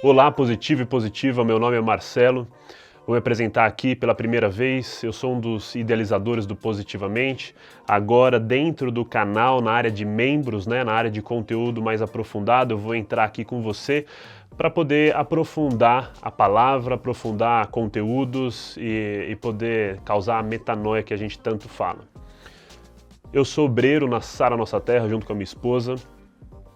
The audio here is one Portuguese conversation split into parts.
Olá, positivo e positiva, meu nome é Marcelo. Vou me apresentar aqui pela primeira vez. Eu sou um dos idealizadores do Positivamente, agora dentro do canal, na área de membros, na área de conteúdo mais aprofundado. Eu vou entrar aqui com você para poder aprofundar a palavra, aprofundar conteúdos e poder causar a metanoia que a gente tanto fala. Eu sou obreiro na Sara Nossa Terra junto com a minha esposa.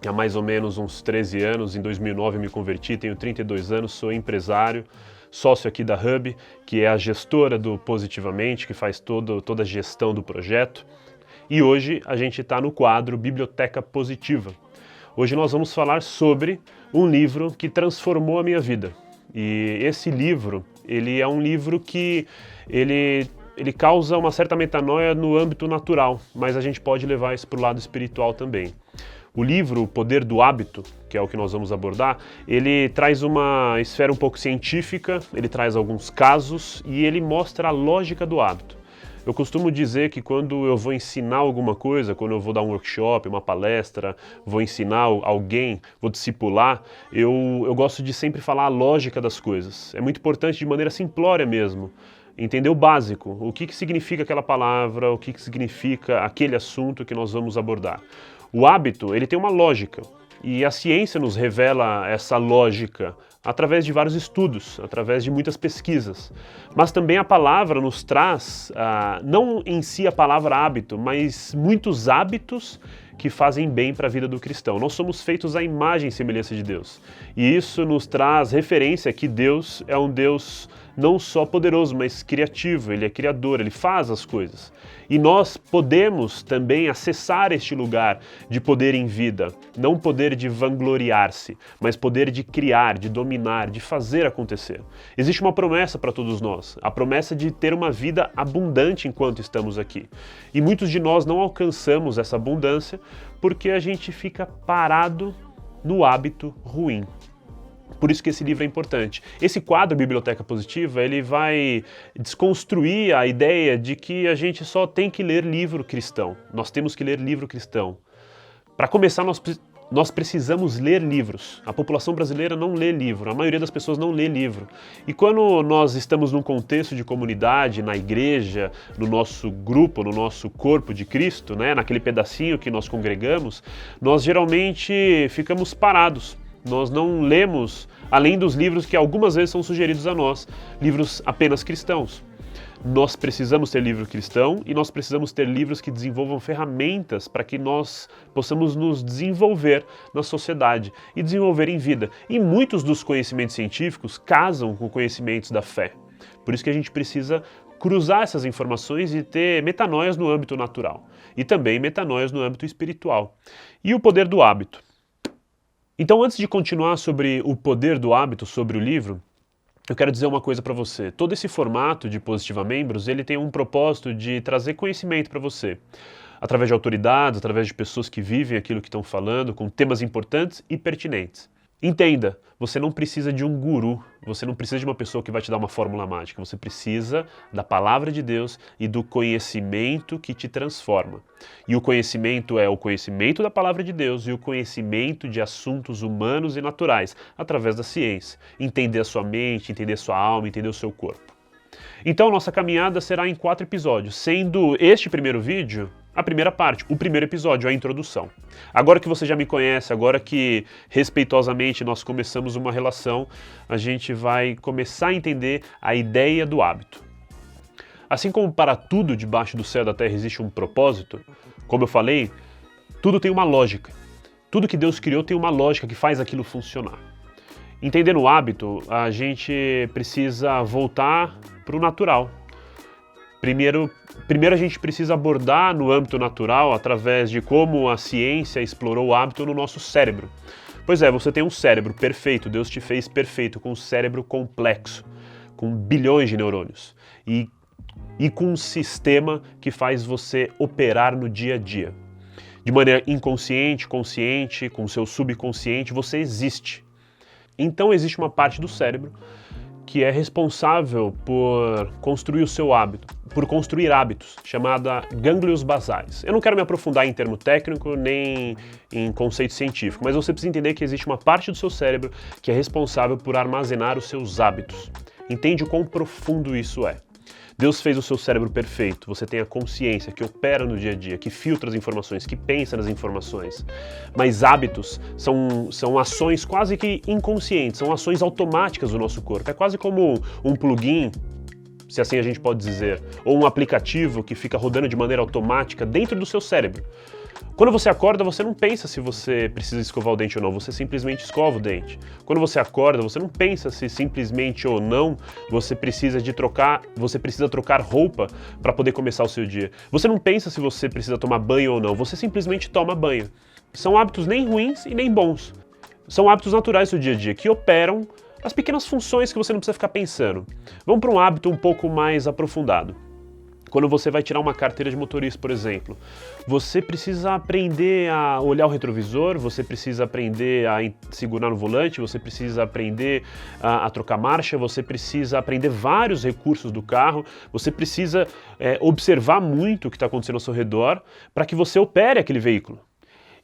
Há mais ou menos uns 13 anos, em 2009 eu me converti, tenho 32 anos, sou empresário, sócio aqui da Hub, que é a gestora do Positivamente, que faz toda a gestão do projeto. E hoje a gente está no quadro Biblioteca Positiva. Hoje nós vamos falar sobre um livro que transformou a minha vida. E esse livro, ele é um livro que ele causa uma certa metanoia no âmbito natural, mas a gente pode levar isso para o lado espiritual também. O livro O Poder do Hábito, que é o que nós vamos abordar, ele traz uma esfera um pouco científica, ele traz alguns casos e ele mostra a lógica do hábito. Eu costumo dizer que quando eu vou ensinar alguma coisa, quando eu vou dar um workshop, uma palestra, vou ensinar alguém, vou discipular, eu gosto de sempre falar a lógica das coisas. É muito importante de maneira simplória mesmo. Entender o básico, o que significa aquela palavra, o que significa aquele assunto que nós vamos abordar. O hábito, ele tem uma lógica, e a ciência nos revela essa lógica através de vários estudos, através de muitas pesquisas. Mas também a palavra nos traz, não em si a palavra hábito, mas muitos hábitos que fazem bem para a vida do cristão. Nós somos feitos à imagem e semelhança de Deus. E isso nos traz referência que Deus é um Deus não só poderoso, mas criativo, Ele é criador, Ele faz as coisas. E nós podemos também acessar este lugar de poder em vida, não poder de vangloriar-se, mas poder de criar, de dominar, de fazer acontecer. Existe uma promessa para todos nós, a promessa de ter uma vida abundante enquanto estamos aqui. E muitos de nós não alcançamos essa abundância porque a gente fica parado no hábito ruim. Por isso que esse livro é importante. Esse quadro Biblioteca Positiva, ele vai desconstruir a ideia de que a gente só tem que ler livro cristão. Nós temos que ler livro cristão. Para começar, nós precisamos ler livros. A população brasileira não lê livro, a maioria das pessoas não lê livro. E quando nós estamos num contexto de comunidade, na igreja, no nosso grupo, no nosso corpo de Cristo, naquele pedacinho que nós congregamos, nós geralmente ficamos parados. Nós não lemos, além dos livros que algumas vezes são sugeridos a nós, livros apenas cristãos. Nós precisamos ter livro cristão e nós precisamos ter livros que desenvolvam ferramentas para que nós possamos nos desenvolver na sociedade e desenvolver em vida. E muitos dos conhecimentos científicos casam com conhecimentos da fé. Por isso que a gente precisa cruzar essas informações e ter metanoias no âmbito natural e também metanoias no âmbito espiritual. E o poder do hábito. Então, antes de continuar sobre o poder do hábito, sobre o livro, eu quero dizer uma coisa para você. Todo esse formato de Positiva Membros, ele tem um propósito de trazer conhecimento para você, através de autoridades, através de pessoas que vivem aquilo que estão falando, com temas importantes e pertinentes. Entenda, você não precisa de um guru, você não precisa de uma pessoa que vai te dar uma fórmula mágica, você precisa da palavra de Deus e do conhecimento que te transforma. E o conhecimento é o conhecimento da palavra de Deus e o conhecimento de assuntos humanos e naturais, através da ciência. Entender a sua mente, entender a sua alma, entender o seu corpo. Então, nossa caminhada será em 4 episódios, sendo este primeiro vídeo a primeira parte, o primeiro episódio, a introdução. Agora que você já me conhece, agora que respeitosamente nós começamos uma relação, a gente vai começar a entender a ideia do hábito. Assim como para tudo debaixo do céu e da terra existe um propósito, como eu falei, tudo tem uma lógica. Tudo que Deus criou tem uma lógica que faz aquilo funcionar. Entendendo o hábito, a gente precisa voltar para o natural. Primeiro a gente precisa abordar no âmbito natural através de como a ciência explorou o hábito no nosso cérebro. Pois é, você tem um cérebro perfeito, Deus te fez perfeito, com um cérebro complexo, com bilhões de neurônios e com um sistema que faz você operar no dia a dia. De maneira inconsciente, consciente, com seu subconsciente, você existe. Então existe uma parte do cérebro que é responsável por construir o seu hábito, por construir hábitos, chamada gânglios basais. Eu não quero me aprofundar em termo técnico nem em conceito científico, mas você precisa entender que existe uma parte do seu cérebro que é responsável por armazenar os seus hábitos. Entende o quão profundo isso é? Deus fez o seu cérebro perfeito, você tem a consciência que opera no dia a dia, que filtra as informações, que pensa nas informações. Mas hábitos são ações quase que inconscientes, são ações automáticas do nosso corpo. É quase como um plugin, se assim a gente pode dizer, ou um aplicativo que fica rodando de maneira automática dentro do seu cérebro. Quando você acorda, você não pensa se você precisa escovar o dente ou não, você simplesmente escova o dente. Quando você acorda, você não pensa se simplesmente ou não você precisa trocar roupa para poder começar o seu dia. Você não pensa se você precisa tomar banho ou não, você simplesmente toma banho. São hábitos nem ruins e nem bons. São hábitos naturais do dia a dia que operam as pequenas funções que você não precisa ficar pensando. Vamos para um hábito um pouco mais aprofundado. Quando você vai tirar uma carteira de motorista, por exemplo, você precisa aprender a olhar o retrovisor, você precisa aprender a segurar no volante, você precisa aprender a trocar marcha, você precisa aprender vários recursos do carro, você precisa observar muito o que está acontecendo ao seu redor para que você opere aquele veículo.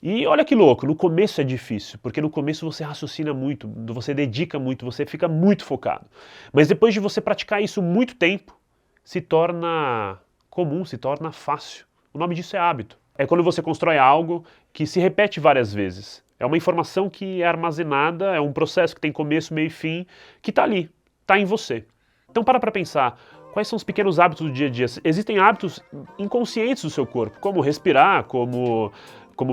E olha que louco, no começo é difícil, porque no começo você raciocina muito, você dedica muito, você fica muito focado. Mas depois de você praticar isso muito tempo, se torna comum, se torna fácil. O nome disso é hábito. É quando você constrói algo que se repete várias vezes. É uma informação que é armazenada, é um processo que tem começo, meio e fim, que está ali, está em você. Então para pensar, quais são os pequenos hábitos do dia a dia? Existem hábitos inconscientes do seu corpo, como respirar, como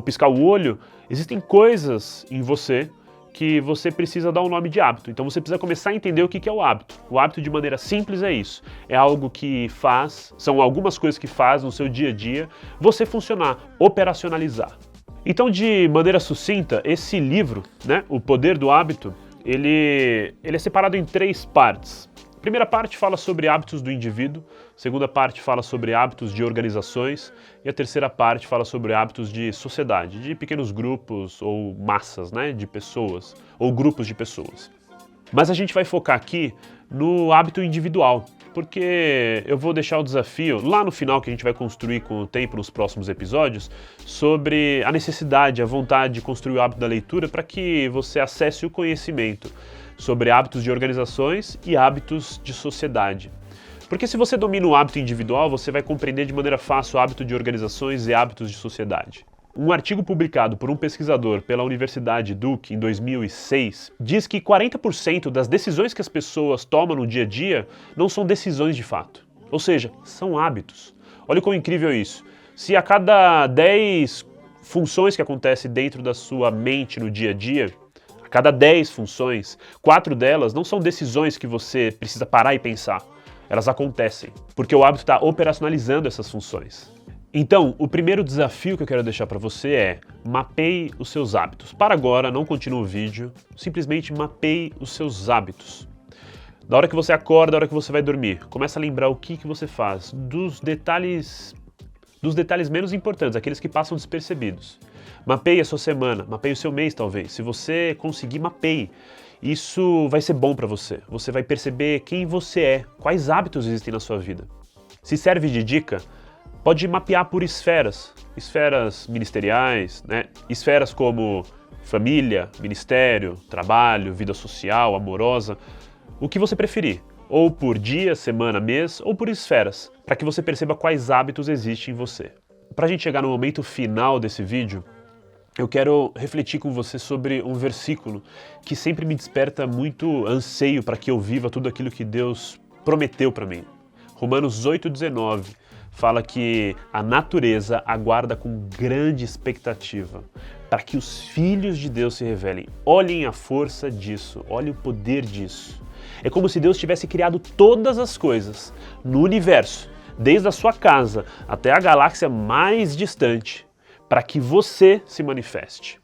piscar o olho. Existem coisas em você que você precisa dar um nome de hábito. Então você precisa começar a entender o que é o hábito. O hábito, de maneira simples, é isso. É algo que são algumas coisas que faz no seu dia a dia você funcionar, operacionalizar. Então, de maneira sucinta, esse livro, né, O Poder do Hábito, ele é separado em 3 partes. A primeira parte fala sobre hábitos do indivíduo, a segunda parte fala sobre hábitos de organizações e a terceira parte fala sobre hábitos de sociedade, de pequenos grupos ou massas, né, de pessoas ou grupos de pessoas. Mas a gente vai focar aqui no hábito individual, porque eu vou deixar o desafio lá no final, que a gente vai construir com o tempo nos próximos episódios, sobre a necessidade, a vontade de construir o hábito da leitura para que você acesse o conhecimento sobre hábitos de organizações e hábitos de sociedade. Porque se você domina o hábito individual, você vai compreender de maneira fácil o hábito de organizações e hábitos de sociedade. Um artigo publicado por um pesquisador pela Universidade Duke em 2006 diz que 40% das decisões que as pessoas tomam no dia a dia não são decisões de fato. Ou seja, são hábitos. Olha como incrível isso. Se a cada 10 funções que acontecem dentro da sua mente no dia a dia, a cada 10 funções, 4 delas não são decisões que você precisa parar e pensar. Elas acontecem, porque o hábito está operacionalizando essas funções. Então, o primeiro desafio que eu quero deixar para você é: mapeie os seus hábitos. Para agora, não continue o vídeo, simplesmente mapeie os seus hábitos. Da hora que você acorda, da hora que você vai dormir, começa a lembrar o que você faz, dos detalhes menos importantes, aqueles que passam despercebidos. Mapeie a sua semana, mapeie o seu mês talvez. Se você conseguir, mapeie. Isso vai ser bom para você. Você vai perceber quem você é, quais hábitos existem na sua vida. Se serve de dica, pode mapear por esferas ministeriais, né? Esferas como família, ministério, trabalho, vida social, amorosa, o que você preferir. Ou por dia, semana, mês, ou por esferas, para que você perceba quais hábitos existem em você. Para a gente chegar no momento final desse vídeo, eu quero refletir com você sobre um versículo que sempre me desperta muito anseio para que eu viva tudo aquilo que Deus prometeu para mim. Romanos 8,19 fala que a natureza aguarda com grande expectativa para que os filhos de Deus se revelem. Olhem a força disso, olhem o poder disso. É como se Deus tivesse criado todas as coisas no universo, desde a sua casa até a galáxia mais distante, para que você se manifeste.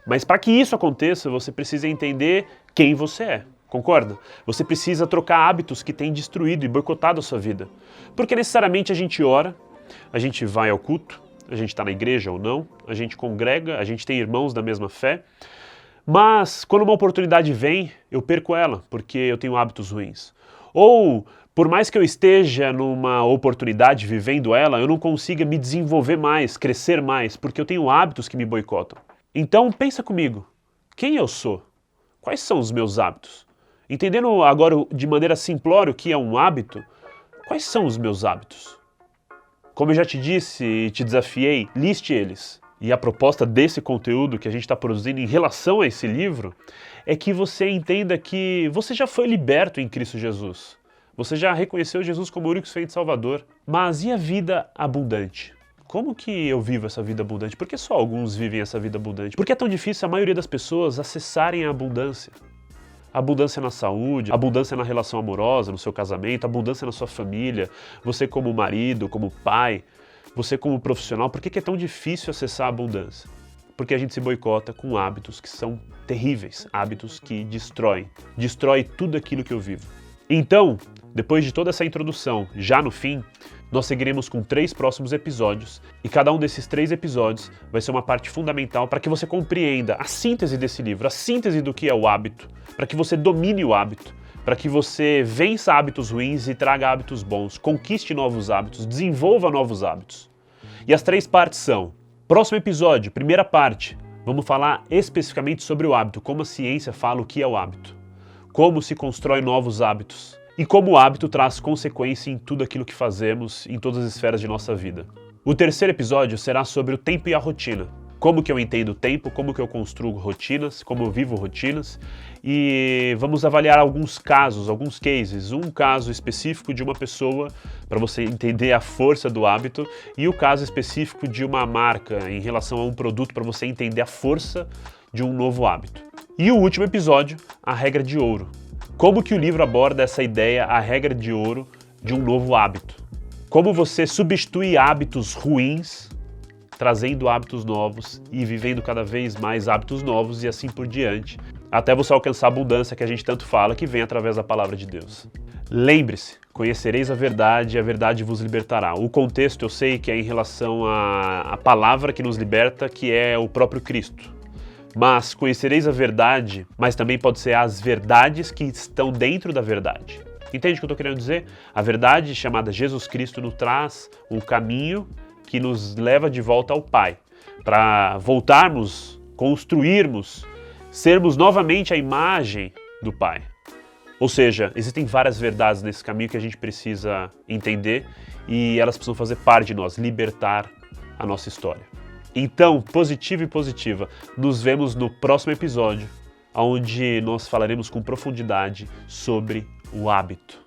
Mas para que isso aconteça, você precisa entender quem você é, concorda? Você precisa trocar hábitos que têm destruído e boicotado a sua vida. Porque necessariamente a gente ora, a gente vai ao culto, a gente está na igreja ou não, a gente congrega, a gente tem irmãos da mesma fé, Mas quando uma oportunidade vem, eu perco ela, porque eu tenho hábitos ruins. Ou, por mais que eu esteja numa oportunidade vivendo ela, eu não consiga me desenvolver mais, crescer mais, porque eu tenho hábitos que me boicotam. Então pensa comigo, quem eu sou? Quais são os meus hábitos? Entendendo agora de maneira simplória o que é um hábito, quais são os meus hábitos? Como eu já te disse e te desafiei, liste eles. E a proposta desse conteúdo que a gente está produzindo em relação a esse livro é que você entenda que você já foi liberto em Cristo Jesus. Você já reconheceu Jesus como o único feito Salvador. Mas e a vida abundante? Como que eu vivo essa vida abundante? Por que só alguns vivem essa vida abundante? Por que é tão difícil a maioria das pessoas acessarem a abundância? Abundância na saúde, abundância na relação amorosa, no seu casamento, abundância na sua família, você como marido, como pai, você como profissional. Por que é tão difícil acessar a abundância? Porque a gente se boicota com hábitos que são terríveis, hábitos que destrói tudo aquilo que eu vivo. Então, depois de toda essa introdução, já no fim, nós seguiremos com 3 próximos episódios e cada um desses 3 episódios vai ser uma parte fundamental para que você compreenda a síntese desse livro, a síntese do que é o hábito, para que você domine o hábito, para que você vença hábitos ruins e traga hábitos bons, conquiste novos hábitos, desenvolva novos hábitos. E as 3 partes são: próximo episódio, primeira parte, vamos falar especificamente sobre o hábito, como a ciência fala o que é o hábito, como se constrói novos hábitos e como o hábito traz consequência em tudo aquilo que fazemos, em todas as esferas de nossa vida. O terceiro episódio será sobre o tempo e a rotina. Como que eu entendo o tempo, como que eu construo rotinas, como eu vivo rotinas, e vamos avaliar alguns casos, alguns cases, um caso específico de uma pessoa para você entender a força do hábito e o caso específico de uma marca em relação a um produto para você entender a força de um novo hábito. E o último episódio, a regra de ouro. Como que o livro aborda essa ideia, a regra de ouro de um novo hábito? Como você substitui hábitos ruins, trazendo hábitos novos e vivendo cada vez mais hábitos novos e assim por diante, até você alcançar a abundância que a gente tanto fala, que vem através da palavra de Deus. Lembre-se, conhecereis a verdade e a verdade vos libertará. O contexto eu sei que é em relação à palavra que nos liberta, que é o próprio Cristo. Mas conhecereis a verdade, mas também pode ser as verdades que estão dentro da verdade. Entende o que eu estou querendo dizer? A verdade chamada Jesus Cristo nos traz um caminho que nos leva de volta ao Pai, para voltarmos, construirmos, sermos novamente a imagem do Pai. Ou seja, existem várias verdades nesse caminho que a gente precisa entender e elas precisam fazer parte de nós, libertar a nossa história. Então, positivo e positiva, nos vemos no próximo episódio, onde nós falaremos com profundidade sobre o hábito.